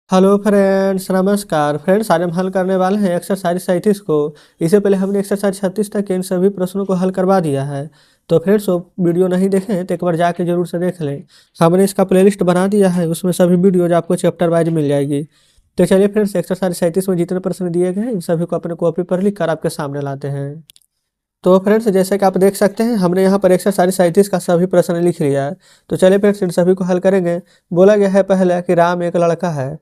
Hello friends, नमस्कार friends. आज हम हल करने वाले हैं एक्सरसाइज 37 को। इससे पहले हमने एक्सरसाइज 36 तक के इन सभी प्रश्नों को हल करवा दिया है। तो फ्रेंड्स, वो वीडियो नहीं देखें तो एक बार जाके जरूर से देख लें। हमने इसका प्लेलिस्ट बना दिया है, उसमें सभी वीडियोज आपको चैप्टर वाइज मिल जाएगी। तो चलिए फ्रेंड्स, एक्सरसाइज 37 में जितने प्रश्न दिए गए हैं इन सभी को अपने कॉपी पर लिख कर आपके सामने लाते हैं। तो फ्रेंड्स, जैसे कि आप देख सकते हैं, हमने यहाँ पर एक्सरसाइज 37 का सभी प्रश्न लिख लिया है। तो चलिए फ्रेंड्स, इन सभी को हल करेंगे। बोला गया है पहले कि राम एक लड़का है,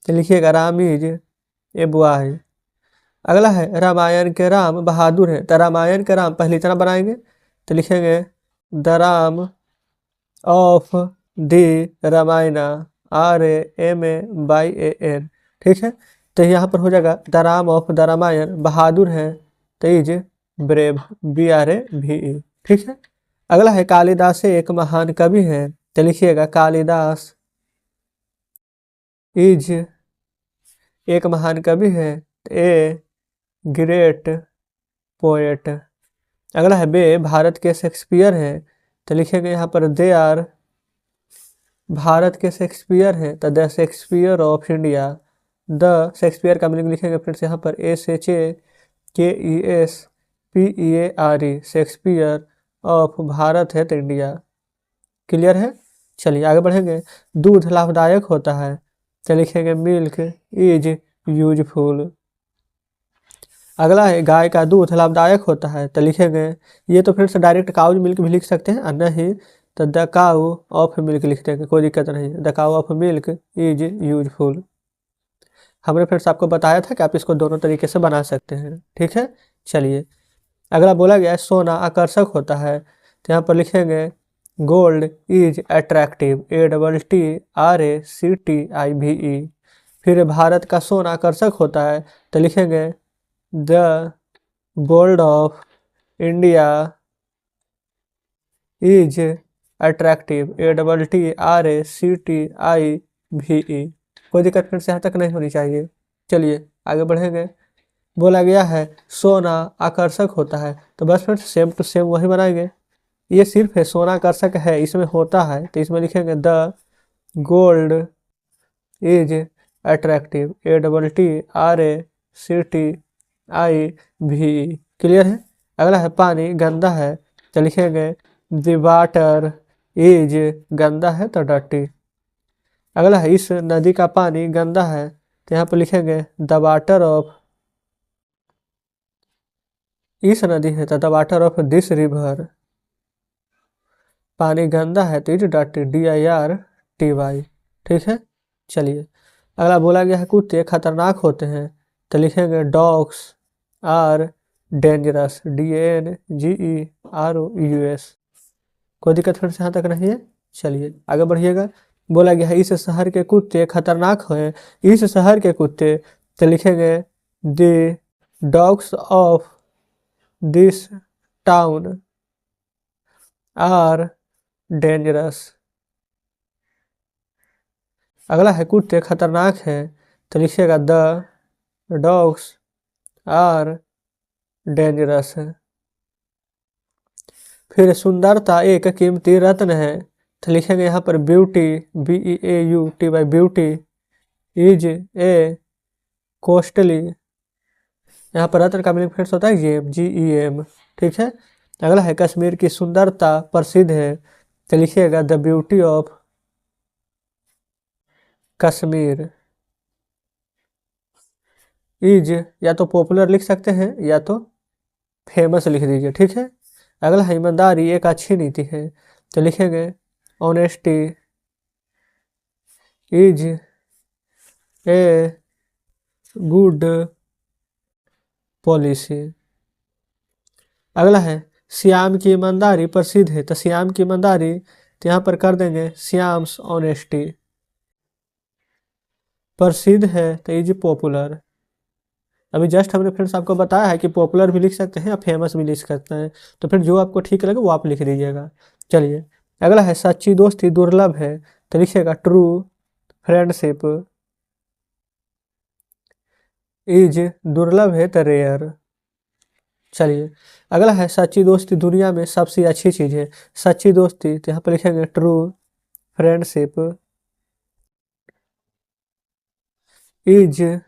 तो लिखिएगा राम इज ए बॉय। अगला है रामायण के राम बहादुर है, तो रामायण के राम पहली तरह बनाएंगे, तो लिखेंगे the Ram of the Ramayana, RAMAYAN। ठीक है, तो यहाँ पर हो जाएगा the Ram of the Ramayan बहादुर है, तो इज ब्रेव, BRAVE। ठीक है, अगला है कालिदास एक महान कवि है, तो लिखिएगा कालिदास इज एक महान कवि है, ए ग्रेट पोएट। अगला है बे भारत के शेक्सपियर हैं, तो लिखेंगे यहाँ पर दे आर भारत के शेक्सपियर हैं, तो the Shakespeare of India. The Shakespeare का मीनिंग लिखेंगे फ्रेंड्स यहाँ पर SHAKESPEARE, शेक्सपियर ऑफ भारत है तो इंडिया। क्लियर है, चलिए आगे बढ़ेंगे। दूध लाभदायक होता है, तो लिखेंगे मिल्क इज यूजफुल। अगला है गाय का दूध लाभदायक होता है, तो लिखेंगे, ये तो फ्रेंड्स डायरेक्ट काउज मिल्क भी लिख सकते हैं, और नहीं तो द काउ ऑफ मिल्क लिख देंगे, कोई दिक्कत नहीं है। The cow of milk is useful. हमने फ्रेंड्स आपको बताया था कि आप इसको दोनों तरीके से बना सकते हैं। ठीक है, चलिए अगला बोला गया है सोना आकर्षक होता है, तो यहाँ पर लिखेंगे गोल्ड इज अट्रैक्टिव, ATTRACTIVE। फिर भारत का सोना आकर्षक होता है, तो लिखेंगे the gold of India is attractive, ATTRACTIVE। कोई दिक्कत फिर से यहाँ तक नहीं होनी चाहिए। चलिए आगे बढ़ेंगे। बोला गया है सोना आकर्षक होता है, तो बस फिर सेम टू सेम वही बनाएंगे। ये सिर्फ है सोना आकर्षक है, इसमें होता है, तो इसमें लिखेंगे the gold is attractive, ATTRACTIVE। Clear है, अगला है पानी गंदा है, तो लिखेंगे द वाटर इज गंदा है तो डर्टी। अगला है इस नदी का पानी गंदा है, तो यहाँ पर लिखेंगे द वाटर ऑफ, इस नदी है तो the water of this river. पानी गंदा है तो इज डर्टी, DIRTY। ठीक है, चलिए अगला बोला गया है कुत्ते खतरनाक होते हैं, तो लिखेंगे डॉग्स आर डेंजरस, DANGEROUS। कोई दिक्कत फिर से यहाँ तक नहीं है। चलिए आगे बढ़िएगा। बोला गया है इस शहर के कुत्ते खतरनाक हैं, इस शहर के कुत्ते, तो लिखेंगे the dogs of this town are dangerous. अगला है कुत्ते खतरनाक है, तो लिखिएगा द डॉग्स आर डेंजरस। फिर सुंदरता एक कीमती रत्न है, तो लिखेंगे यहाँ पर beauty, BEAUTY, beauty is a costly. यहाँ पर रत्न का मीनिंग फ्रेंड्स होता है GEM। ठीक है, अगला है कश्मीर की सुंदरता प्रसिद्ध है, तो लिखिएगा the beauty of Kashmir is, या तो पॉपुलर लिख सकते हैं या तो फेमस लिख दीजिए। ठीक है, अगला है ईमानदारी एक अच्छी नीति है, तो लिखेंगे honesty is a good policy. अगला है श्याम की ईमानदारी प्रसिद्ध है, तो श्याम की ईमानदारी, तो यहाँ पर कर देंगे श्याम्स ऑनेस्टी। प्रसिद्ध है तो इज पॉपुलर। अभी जस्ट हमने फ्रेंड्स आपको बताया है कि पॉपुलर भी लिख सकते हैं या फेमस भी लिख सकते हैं, तो फिर जो आपको ठीक लगे वो आप लिख दीजिएगा। चलिए अगला है सच्ची दोस्ती दुर्लभ है, तो लिखिएगा ट्रू फ्रेंडशिप इज दुर्लभ है तो रेयर। चलिए अगला है सच्ची दोस्ती दुनिया में सबसे अच्छी चीज़ है, सच्ची दोस्ती, तो यहाँ पर लिखेंगे ट्रू फ्रेंडशिप इज,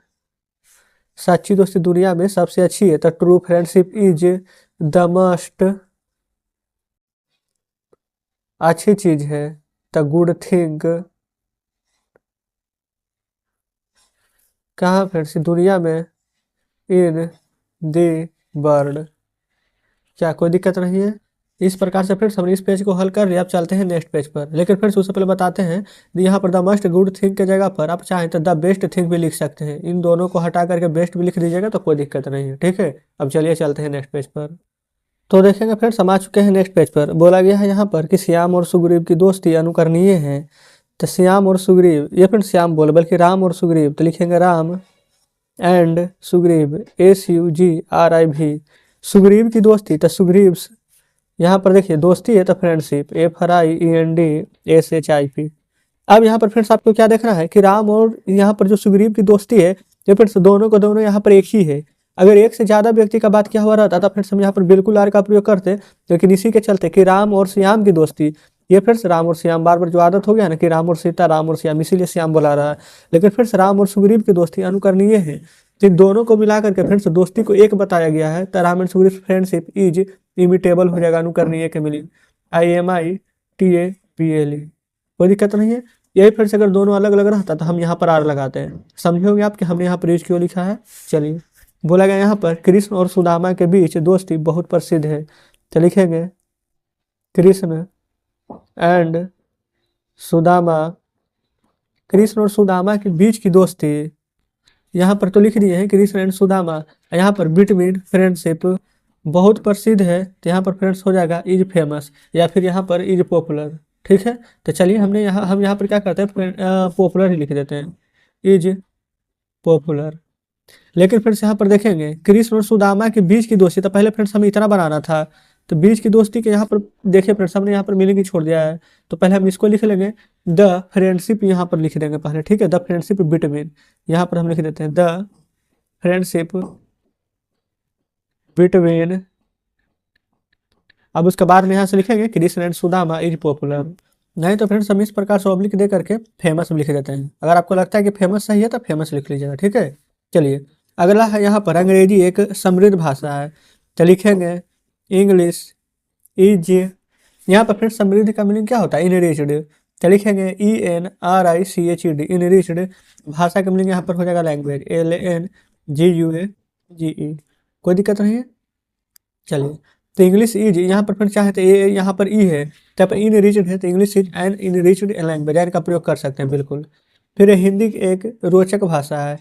सच्ची दोस्ती दुनिया में सबसे अच्छी है। तो true friendship is the most, अच्छी चीज है। द गुड थिंग, कहाँ फ्रेंडशिप दुनिया में, इन दी वर्ल्ड। क्या कोई दिक्कत नहीं है? इस प्रकार से फ्रेंड्स हमने इस पेज को हल कर लिया। अब चलते हैं नेक्स्ट पेज पर। लेकिन फ्रेंड्स उससे पहले बताते हैं, यहाँ पर द मस्ट गुड थिंग के जगह पर आप चाहें तो द बेस्ट थिंग भी लिख सकते हैं। इन दोनों को हटा करके बेस्ट भी लिख दीजिएगा तो कोई दिक्कत नहीं है, ठीक है। अब चलिए चलते हैं नेक्स्ट पेज पर। तो देखेंगे फ्रेंड्स हम आ चुके हैं नेक्स्ट पेज पर। बोला गया है यहाँ पर कि श्याम और सुग्रीव की दोस्ती अनुकरणीय है। तो श्याम और सुग्रीव, ये फ्रेंड्स श्याम बोले बल्कि राम और सुग्रीव, तो लिखेंगे राम एंड सुग्रीव, SUGRIV। सुग्रीव की दोस्ती, तो सुग्रीव, यहाँ पर देखिए दोस्ती है तो फ्रेंडशिप, FRIENDSHIP। अब यहाँ पर फ्रेंड्स आपको क्या देखना है कि राम और यहाँ पर जो सुग्रीव की दोस्ती है, ये फ्रेंड्स दोनों को दोनों यहाँ पर एक ही है। अगर एक से ज्यादा व्यक्ति का बात क्या हुआ रहता तो फ्रेंड्स हम यहाँ पर बिल्कुल आर का प्रयोग करते, लेकिन इसी के चलते कि राम और श्याम की दोस्ती, ये फ्रेंड्स राम और श्याम, बार बार जो आदत हो गया ना कि राम और सीता, राम और श्याम, इसीलिए श्याम बुला रहा है। लेकिन फ्रेंड्स राम और सुग्रीव की दोस्ती अनुकरणीय है। तो इन दोनों को मिला करके फ्रेंड्स दोस्ती को एक बताया गया है। तो Ram and Sugriva friendship is imitable हो जाएगा, अनुकरणीय के मिली, IMITABLE। कोई दिक्कत नहीं है। यही फ्रेंड्स अगर दोनों अलग अलग रहता तो हम यहाँ पर आर लगाते हैं। समझोगे आप कि हमने यहाँ पर यूज क्यों लिखा है? चलिए, बोला गया यहाँ पर कृष्ण और सुदामा के बीच दोस्ती बहुत प्रसिद्ध है। तो लिखेंगे कृष्ण एंड सुदामा, कृष्ण और सुदामा के बीच की दोस्ती, यहाँ पर तो लिख दिए हैं कृष्ण एंड सुदामा। यहाँ पर बिटवीन फ्रेंडशिप बहुत प्रसिद्ध है, तो यहाँ पर फ्रेंड्स हो जाएगा इज फेमस, या फिर यहाँ पर इज पॉपुलर, ठीक है। तो चलिए हम यहाँ पर क्या करते हैं, पॉपुलर ही लिख देते हैं, इज पॉपुलर। लेकिन फ्रेंड्स यहाँ पर देखेंगे कृष्ण और सुदामा के बीच की दोस्ती, तो पहले फ्रेंड्स हमें इतना बनाना था। तो बीच की दोस्ती के यहाँ पर देखिए फ्रेंड्स हमने यहाँ पर मीनिंग ही छोड़ दिया है। तो पहले हम इसको लिख लेंगे, द फ्रेंडशिप यहाँ पर लिख देंगे पहले, ठीक है। द फ्रेंडशिप बिटवीन, यहाँ पर हम लिख देते हैं द फ्रेंडशिप बिटवीन। अब उसके बाद में यहाँ से लिखेंगे Krishna and Sudama is popular. नहीं तो फ्रेंड्स हम इस प्रकार से ऑब्लिक दे करके फेमस लिख देते हैं। अगर आपको लगता है कि फेमस सही है तो फेमस लिख लीजिएगा, ठीक है। चलिए अगला है यहाँ पर अंग्रेजी एक समृद्ध भाषा है। तो लिखेंगे इंग्लिश इज, यहाँ पर फ्रेंड्स समृद्ध का मीनिंग क्या होता है, इनरिच्ड। तो लिखेंगे ENRICHED, इनरिच्ड। भाषा का मीनिंग यहाँ पर हो जाएगा लैंग्वेज, LANGUAGE। कोई दिक्कत नहीं है। चलिए, तो इंग्लिश इज, यहाँ पर फ्रेंड्स चाहे तो यहाँ पर ई है, तो पर इनरिच्ड है, तो English is an enriched language, यानी का प्रयोग कर सकते हैं बिल्कुल। फिर हिंदी एक रोचक भाषा है।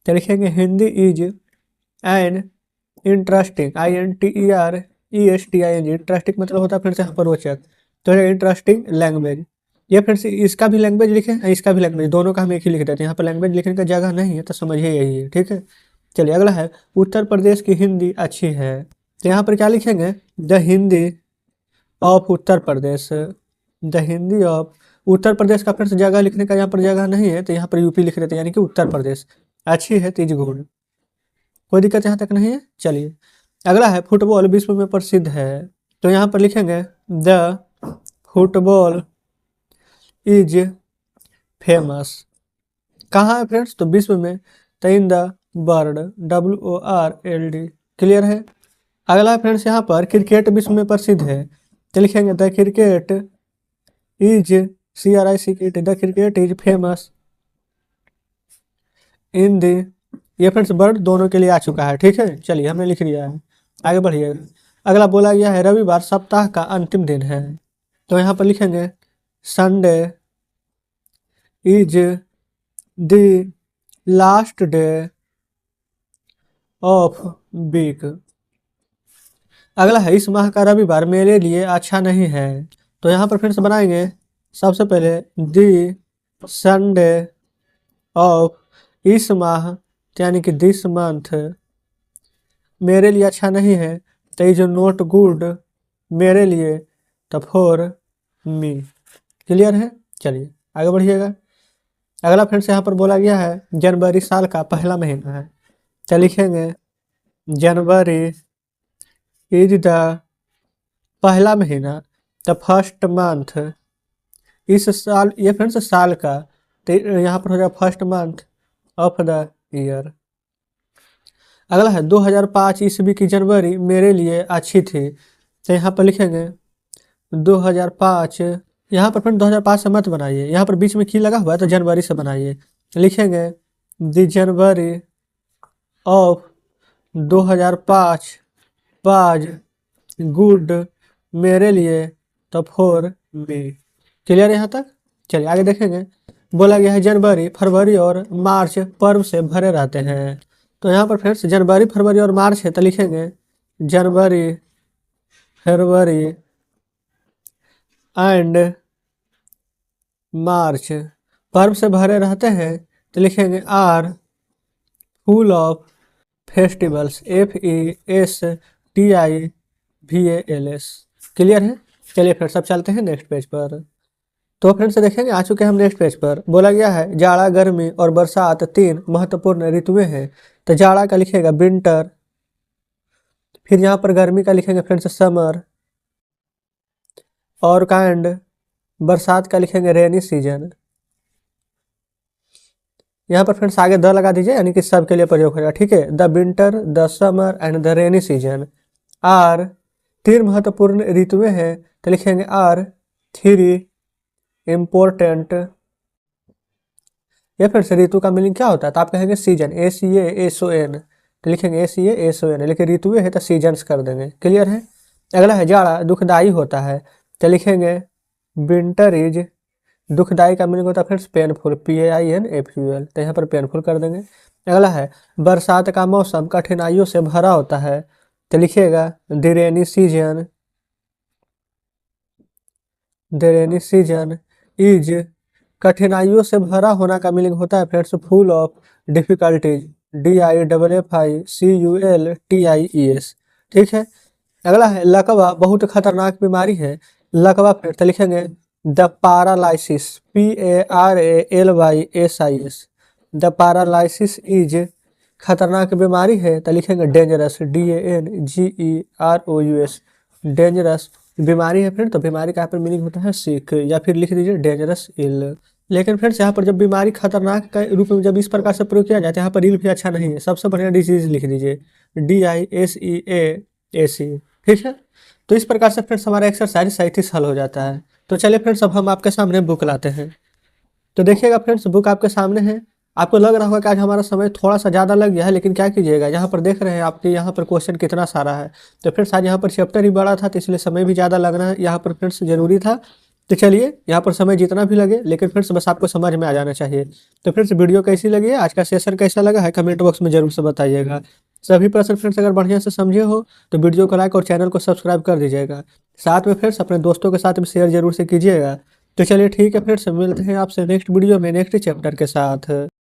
तो लिखेंगे Hindi is an interesting, INTERESTING। Interesting मतलब होता है फ्रेंड्स यहाँ पर रोचक, तो इंटरेस्टिंग लैंग्वेज। ये फ्रेंड्स इसका भी लैंग्वेज लिखें, इसका भी लैंग्वेज, दोनों का हम एक ही लिख देते हैं। यहाँ पर लैंग्वेज लिखने का जगह नहीं है तो समझिए यही है, ठीक है। चलिए अगला है उत्तर प्रदेश की हिंदी अच्छी है। तो यहाँ पर क्या लिखेंगे, the Hindi of Uttar Pradesh, the Hindi of Uttar Pradesh का फ्रेंड्स जगह लिखने का यहाँ पर जगह नहीं है, तो यहाँ पर यूपी लिख देते हैं, यानी कि उत्तर प्रदेश अच्छी है, तीज गुण। कोई दिक्कत यहाँ तक नहीं है। चलिए अगला है फुटबॉल विश्व में प्रसिद्ध है। तो यहाँ पर लिखेंगे द फुटबॉल इज फेमस, कहाँ है फ्रेंड्स, तो विश्व में, तो in the world, WORLD। Clear है। अगला है फ्रेंड्स यहाँ पर क्रिकेट विश्व में प्रसिद्ध है। तो लिखेंगे the cricket is CRICKET, the cricket is famous in the, ये फ्रेंड्स वर्ड दोनों के लिए आ चुका है, ठीक है। चलिए हमने लिख लिया है, आगे बढ़िए। अगला बोला गया है रविवार सप्ताह का अंतिम दिन है। तो यहाँ पर लिखेंगे Sunday is the last day of week. अगला है इस माह का रविवार मेरे लिए अच्छा नहीं है। तो यहाँ पर फ्रेंड्स बनाएंगे सबसे पहले दी संडे ऑफ, इस माह यानी कि दिस मंथ, मेरे लिए अच्छा नहीं है, तो इज नॉट गुड मेरे लिए, तो फॉर मी। क्लियर है। चलिए आगे बढ़िएगा। अगला फ्रेंड्स यहाँ पर बोला गया है जनवरी साल का पहला महीना है। तो लिखेंगे जनवरी इज द पहला महीना, द फर्स्ट मंथ, इस साल, ये फ्रेंड्स साल का, तो यहाँ पर हो जाएगा first month of the year. अगला है 2005 ईस्वी की जनवरी मेरे लिए अच्छी थी। तो यहाँ पर लिखेंगे 2005। यहाँ पर फ्रेंड 2005 से मत बनाइए, यहाँ पर बीच में की लगा हुआ है तो जनवरी से बनाइए। लिखेंगे the January of 2005 was good मेरे लिए, तो फॉर मी। क्लियर यहाँ तक? चलिए आगे देखेंगे। बोला गया है जनवरी फरवरी और मार्च पर्व से भरे रहते हैं। तो यहाँ पर फ्रेंड्स जनवरी फरवरी और मार्च है तो लिखेंगे जनवरी फरवरी एंड मार्च पर्व से भरे रहते हैं तो लिखेंगे are full of festivals, FESTIVALS। Clear है? चलिए फिर सब चलते हैं नेक्स्ट पेज पर। तो फ्रेंड्स देखेंगे आ चुके हैं हम नेक्स्ट पेज पर। बोला गया है जाड़ा गर्मी और बरसात 3 महत्वपूर्ण ऋतुएं हैं। तो जाड़ा का लिखेगा विंटर, फिर यहाँ पर गर्मी का लिखेंगे फ्रेंड्स समर, और काइंड बरसात का लिखेंगे रेनी सीजन। यहाँ पर फ्रेंड्स आगे द लगा दीजिए, यानी कि सब के लिए प्रयोग होगा। ठीक है, the winter the summer and the rainy season are 3 महत्वपूर्ण ऋतुएं हैं तो लिखेंगे आर 3 इम्पोर्टेंट। या फिर से ऋतु का मीनिंग क्या होता है तो आप कहेंगे सीजन, ACASON, तो लिखेंगे ACASON, लेकिन ऋतुएं है तो सीजन्स कर देंगे। क्लियर है? अगला है जाड़ा दुखदाई होता है तो लिखेंगे विंटर इज, दुखदाई का मीनिंग होता है फ्रेंड्स पेनफुल, PAINFUL, तो यहाँ पर पेनफुल कर देंगे। अगला है बरसात का मौसम कठिनाइयों से भरा होता है तो लिखिएगा the rainy season, the rainy season is, कठिनाइयों से भरा होना का मीनिंग होता है friends full of difficulties, DIFFICULTIES। ठीक है? अगला है लकवा बहुत खतरनाक बीमारी है। लकवा फिर तो लिखेंगे the paralysis, PARALYSIS, the paralysis is, खतरनाक बीमारी है तो लिखेंगे डेंजरस, DANGEROUS, डेंजरस बीमारी है फ्रेंड। तो बीमारी का यहाँ पर मीनिंग होता है सिक, या फिर लिख दीजिए डेंजरस इल। लेकिन फ्रेंड्स यहाँ पर जब बीमारी खतरनाक के रूप में जब इस प्रकार से प्रयोग किया जाता है यहाँ पर इल भी अच्छा नहीं है, सबसे बढ़िया डिजीज लिख दीजिए DISEAC। ठीक है? तो इस प्रकार से फ्रेंड्स हमारा एक्सरसाइज 37 हल हो जाता है। तो चलिए फ्रेंड्स अब हम आपके सामने बुक लाते हैं। तो देखिएगा फ्रेंड्स बुक आपके सामने है। आपको लग रहा होगा कि आज हमारा समय थोड़ा सा ज़्यादा लग गया है, लेकिन क्या कीजिएगा, यहाँ पर देख रहे हैं आपके यहाँ पर क्वेश्चन कितना सारा है। तो फ्रेंड्स आज यहाँ पर चैप्टर ही बड़ा था तो इसलिए समय भी ज़्यादा लगना है यहाँ पर फ्रेंड्स ज़रूरी था। तो चलिए यहाँ पर समय जितना भी लगे, लेकिन फ्रेंड्स बस आपको समझ में आ जाना चाहिए। तो फ्रेंड्स वीडियो कैसी लगी है, आज का सेशन कैसा लगा है, कमेंट बॉक्स में जरूर से बताइएगा। सभी प्रश्न फ्रेंड्स अगर बढ़िया से समझे हो तो वीडियो को लाइक और चैनल को सब्सक्राइब कर दीजिएगा। साथ में फ्रेंड्स अपने दोस्तों के साथ भी शेयर जरूर से कीजिएगा। तो चलिए ठीक है फ्रेंड्स, मिलते हैं आपसे नेक्स्ट वीडियो में नेक्स्ट चैप्टर के साथ।